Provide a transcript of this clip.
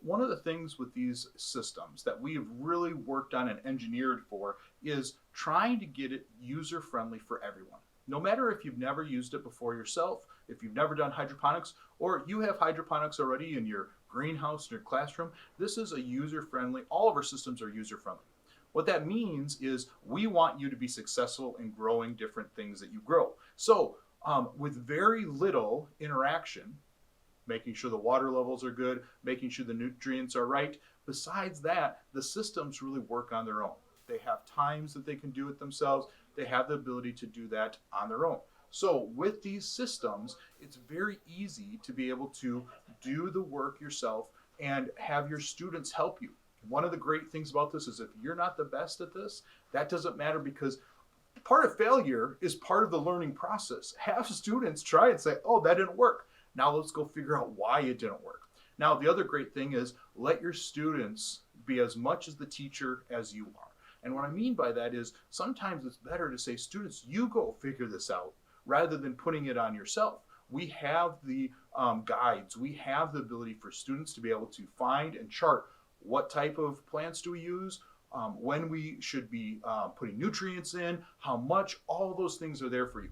one of the things with these systems that we have really worked on and engineered for is trying to get it user friendly for everyone. No matter if you've never used it before yourself, if you've never done hydroponics, or you have hydroponics already in your greenhouse, in your classroom, this is a user friendly, all of our systems are user friendly. What that means is we want you to be successful in growing different things that you grow. So with very little interaction, making sure the water levels are good, making sure the nutrients are right. Besides that, the systems really work on their own. They have times that they can do it themselves. They have the ability to do that on their own. So with these systems, it's very easy to be able to do the work yourself and have your students help you. One of the great things about this is if you're not the best at this, that doesn't matter, because part of failure is part of the learning process. Have students try and say, oh, that didn't work. Now let's go figure out why it didn't work. Now, the other great thing is let your students be as much as the teacher as you are. And what I mean by that is sometimes it's better to say, students, you go figure this out rather than putting it on yourself. We have the guides. We have the ability for students to be able to find and chart what type of plants do we use, when we should be putting nutrients in, how much, all those things are there for you.